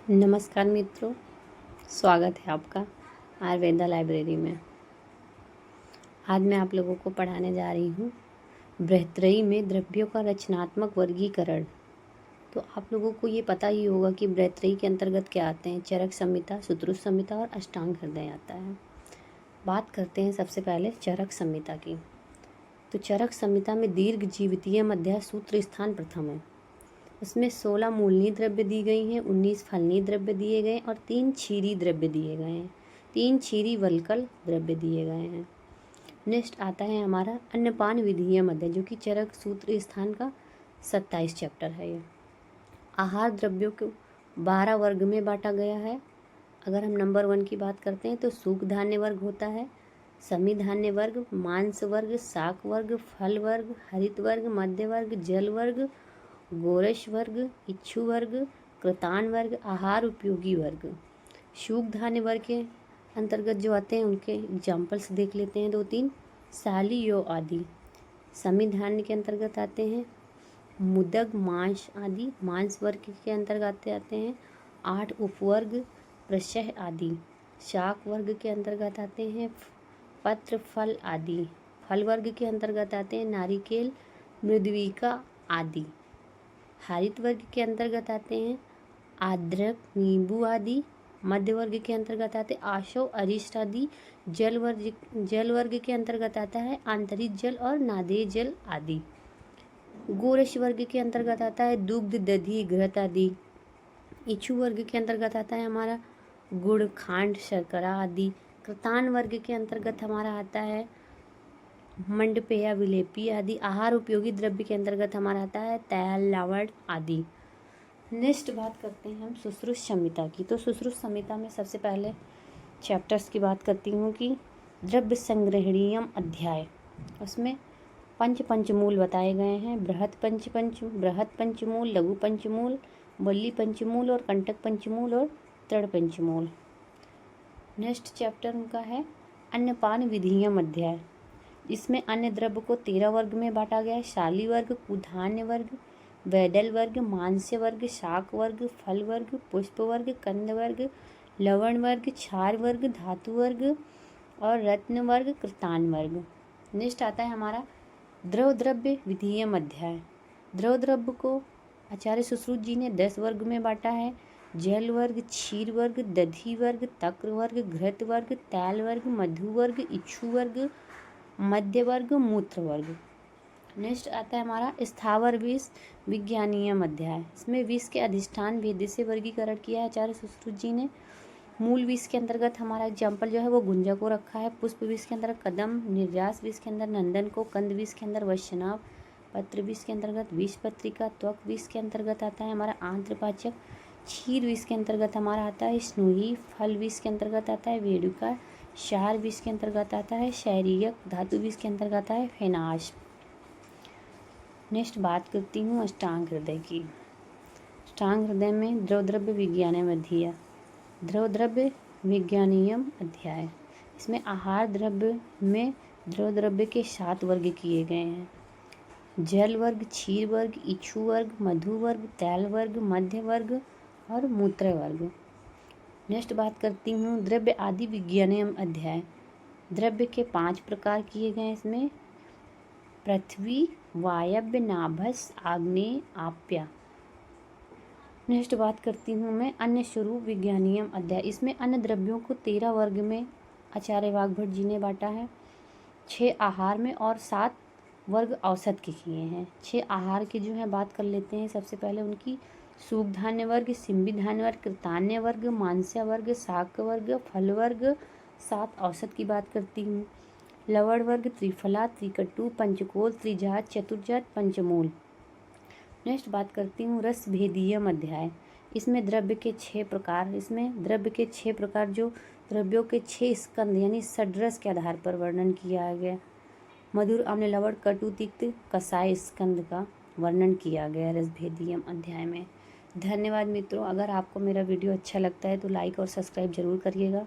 नमस्कार मित्रों, स्वागत है आपका आयुर्वेदा लाइब्रेरी में। आज मैं आप लोगों को पढ़ाने जा रही हूँ बृहत्त्रयी में द्रव्यों का रचनात्मक वर्गीकरण। तो आप लोगों को ये पता ही होगा कि बृहत्त्रयी के अंतर्गत क्या आते हैं। चरक संहिता, श्रुत संहिता और अष्टांग हृदय आता है। बात करते हैं सबसे पहले चरक संहिता की। तो चरक संहिता में दीर्घ जीवितीय मध्य सूत्र स्थान प्रथम है। उसमें 16 मूलनीय द्रव्य दी गई हैं, 19 फलनीय द्रव्य दिए गए और 3 क्षीरी द्रव्य दिए गए हैं, 3 क्षीरी वल्कल द्रव्य दिए गए हैं। नेक्स्ट आता है हमारा अन्नपान विधीय मध्य, जो कि चरक सूत्र स्थान का 27 चैप्टर है। ये आहार द्रव्यों को 12 वर्ग में बांटा गया है। अगर हम नंबर 1 की बात करते हैं तो सूख धान्य वर्ग होता है, समी धान्य वर्ग, मांस वर्ग, शाक वर्ग, फल वर्ग, हरित वर्ग, मध्य वर्ग, जल वर्ग, गोरस वर्ग, इच्छु वर्ग, कृतान वर्ग, आहार उपयोगी वर्ग। शुक धान्य वर्ग के अंतर्गत जो आते हैं उनके एग्जाम्पल्स देख लेते हैं 2-3। साली यो आदि। समी धान्य के अंतर्गत आते हैं मुदग, मांस आदि। मांस वर्ग के अंतर्गत आते हैं 8 उपवर्ग, प्रशह आदि। शाक वर्ग के अंतर्गत आते हैं पत्र, फल आदि। फल वर्ग के अंतर्गत आते हैं नारिकेल, मृदविका आदि। हरित वर्ग के अंतर्गत आते हैं अदरक, नींबू आदि। मध्य वर्ग के अंतर्गत आते हैं आशव, अरिष्ट आदि। जल वर्ग के अंतर्गत आता है आंतरिक जल और नादेय जल आदि। गोरस वर्ग के अंतर्गत आता है दुग्ध, दधि, घृत आदि। इच्छु वर्ग के अंतर्गत आता है हमारा गुड़, खांड, शर्करा आदि। कृतान वर्ग के अंतर्गत हमारा आता है मंडपेय, विलेपी आदि। आहार उपयोगी द्रव्य के अंतर्गत हमारा आता है तैल, लवण आदि। नेक्स्ट बात करते हैं हम सुश्रुत संहिता की। तो सुश्रुत संहिता में सबसे पहले चैप्टर्स की बात करती हूँ कि द्रव्य संग्रहणीयम अध्याय। उसमें पंचमूल बताए गए हैं। बृहत पंचमूल, लघु पंचमूल, बल्ली पंचमूल और कंटक पंचमूल और तृण पंचमूल। नेक्स्ट चैप्टर उनका है अन्नपान विधीयम अध्याय। इसमें अन्य द्रव्य को 13 वर्ग में बांटा गया है। शाली वर्ग, कुधान्य वर्ग, वैदल वर्ग, मांस्य वर्ग, शाक वर्ग, फल वर्ग, पुष्प वर्ग, कंद वर्ग, लवण वर्ग, क्षार वर्ग, धातु वर्ग और रत्न वर्ग, कृतान वर्ग। नेक्स्ट आता है हमारा द्रव द्रव्य विधीयम अध्याय। द्रव द्रव्य को आचार्य सुश्रुत जी ने 10 वर्ग में बांटा है। जल वर्ग, क्षीर वर्ग, दधि वर्ग, तक्र वर्ग, घृत वर्ग, तैल वर्ग, मधु वर्ग, इच्छु वर्ग, मध्य वर्ग, मूत्र वर्ग। नेक्स्ट आता है हमारा स्थावर विष विज्ञानीयम अध्याय। इसमें विष के अधिष्ठान भेद से वर्गीकरण किया है आचार्य सुश्रुत जी ने। मूल विष के अंतर्गत हमारा एग्जाम्पल जो है वो गुंजा को रखा है। पुष्प विष के अंदर कदम, निर्यास विष के अंदर नंदन को, कंद विष के अंदर वैष्णव, पत्र विष के अंतर्गत विष पत्रिका, त्वक विष के अंतर्गत आता है हमारा आंत्रपाचक, क्षीर विष के अंतर्गत हमारा आता है स्नोही, फल विष के अंतर्गत आता है वेडुका, क्षार विष के अंतर्गत आता है शैरियक, धातु विष के अंतर्गत आता है फेनाश। नेक्स्ट बात करती हूँ अष्टांग हृदय की। अष्टांग हृदय में द्रव द्रव्य विज्ञानम अध्याय। द्रव द्रव्य विज्ञानीयम अध्याय। इसमें आहार द्रव्य में द्रव द्रव्य के 7 वर्ग किए गए हैं। जल वर्ग, क्षीर वर्ग, इच्छु वर्ग, मधु वर्ग, तैल वर्ग, मध्य वर्ग और मूत्र वर्ग। नेक्स्ट बात करती हूँ द्रव्य आदि विज्ञानम अध्याय। द्रव्य के 5 प्रकार किए गए इसमें पृथ्वी, वायव्य, नाभस, आग्नेय, आप्या। नेक्स्ट बात करती हूँ मैं अन्य स्वरूप विज्ञानीयम अध्याय। इसमें अन्य द्रव्यों को 13 वर्ग में आचार्य वाग्भट जी ने बांटा है। 6 आहार में और 7 वर्ग औसत के किए हैं। 6 आहार की जो है बात कर लेते हैं। सबसे पहले उनकी सूख धान्य वर्ग, सिंबी धान्य वर्ग, कृतान्य वर्ग, मांस्य वर्ग, शाक वर्ग, फल वर्ग। 7 औसत की बात करती हूँ। लवण वर्ग, त्रिफला, त्रिकटु, पंचकोल, त्रिजात, चतुर्जात, पंचमूल। नेक्स्ट बात करती हूँ रस भेदीयम अध्याय। इसमें द्रव्य के 6 प्रकार। इसमें द्रव्य के 6 प्रकार जो द्रव्यों के 6 स्कंद यानी षड्रस के आधार पर वर्णन किया गया। मधुर, अम्ल, लवण, कटु, तिक्त, कसाय स्कंद का वर्णन किया गया रसभेदियम अध्याय में। धन्यवाद मित्रों। अगर आपको मेरा वीडियो अच्छा लगता है तो लाइक और सब्सक्राइब जरूर करिएगा।